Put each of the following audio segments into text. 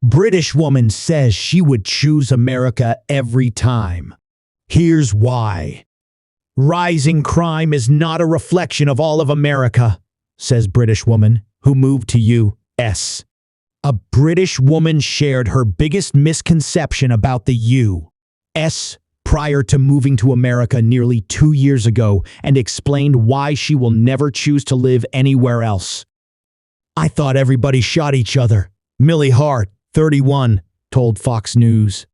British woman says she would choose America every time. Here's why. Rising crime is not a reflection of all of America, says British woman who moved to U.S. A British woman shared her biggest misconception about the U.S. prior to moving to America nearly 2 years ago and explained why she will never choose to live anywhere else. I thought everybody shot each other, Millie Hart, 31, told Fox News.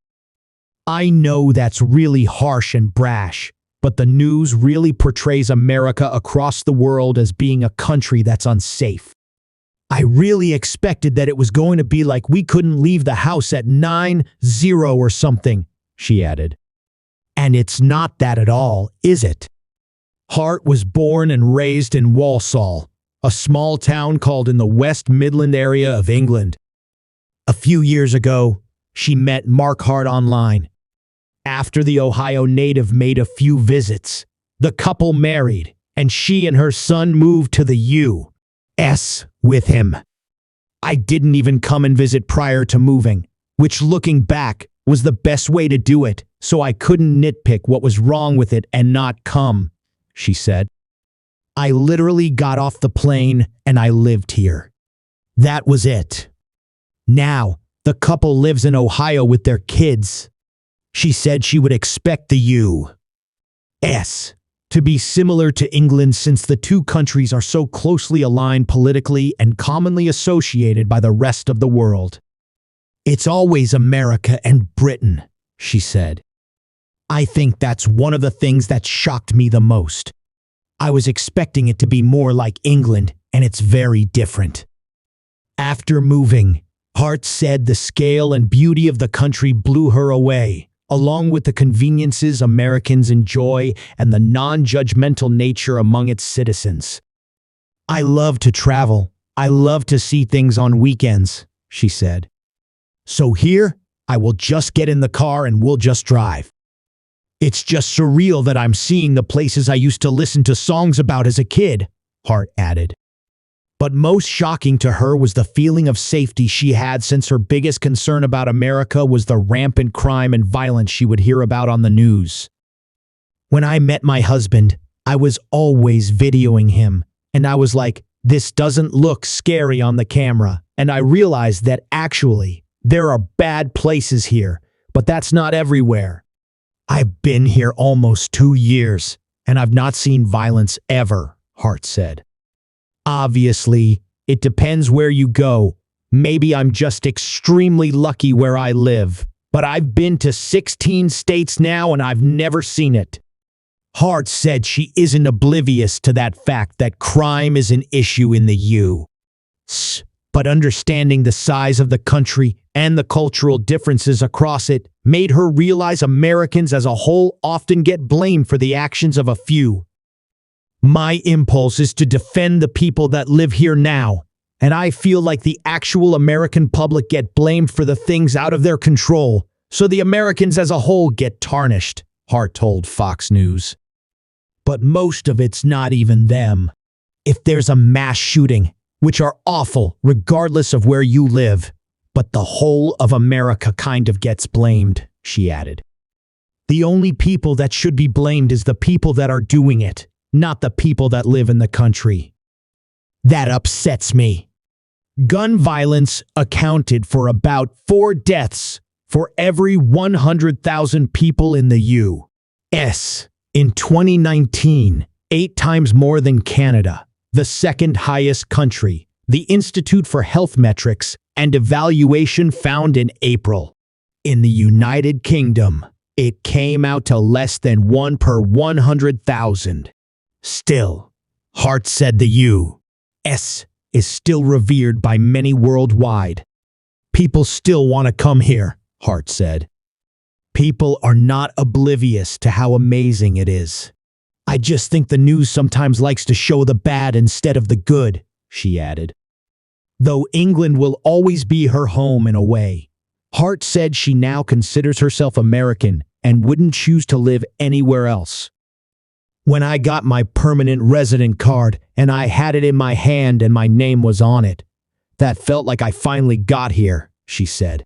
I know that's really harsh and brash, but the news really portrays America across the world as being a country that's unsafe. I really expected that it was going to be like we couldn't leave the house at 9:00 or something, she added. And it's not that at all, is it? Hart was born and raised in Walsall, a small town called in the West Midland area of England. A few years ago, she met Mark Hart online. After the Ohio native made a few visits, the couple married, and she and her son moved to the U.S. with him. I didn't even come and visit prior to moving, which looking back was the best way to do it, so I couldn't nitpick what was wrong with it and not come, she said. I literally got off the plane and I lived here. That was it. Now, the couple lives in Ohio with their kids. She said she would expect the U.S. to be similar to England since the two countries are so closely aligned politically and commonly associated by the rest of the world. It's always America and Britain, she said. I think that's one of the things that shocked me the most. I was expecting it to be more like England, and it's very different. After moving, Hart said the scale and beauty of the country blew her away, along with the conveniences Americans enjoy and the non-judgmental nature among its citizens. I love to travel. I love to see things on weekends, she said. So here, I will just get in the car and we'll just drive. It's just surreal that I'm seeing the places I used to listen to songs about as a kid, Hart added. But most shocking to her was the feeling of safety she had since her biggest concern about America was the rampant crime and violence she would hear about on the news. When I met my husband, I was always videoing him, and I was like, this doesn't look scary on the camera, and I realized that actually, there are bad places here, but that's not everywhere. I've been here almost 2 years, and I've not seen violence ever, Hart said. Obviously, it depends where you go. Maybe I'm just extremely lucky where I live, but I've been to 16 states now and I've never seen it. Hart said she isn't oblivious to that fact that crime is an issue in the U.S., but understanding the size of the country and the cultural differences across it made her realize Americans as a whole often get blamed for the actions of a few. My impulse is to defend the people that live here now, and I feel like the actual American public get blamed for the things out of their control, so the Americans as a whole get tarnished, Hart told Fox News. But most of it's not even them. If there's a mass shooting, which are awful regardless of where you live, but the whole of America kind of gets blamed, she added. The only people that should be blamed is the people that are doing it, not the people that live in the country. That upsets me. Gun violence accounted for about 4 deaths for every 100,000 people in the U.S. in 2019, 8 times more than Canada, the second highest country, the Institute for Health Metrics and Evaluation found in April. In the United Kingdom, it came out to less than 1 per 100,000. Still, Hart said the U.S. is still revered by many worldwide. People still want to come here, Hart said. People are not oblivious to how amazing it is. I just think the news sometimes likes to show the bad instead of the good, she added. Though England will always be her home in a way, Hart said she now considers herself American and wouldn't choose to live anywhere else. When I got my permanent resident card and I had it in my hand and my name was on it, that felt like I finally got here, she said.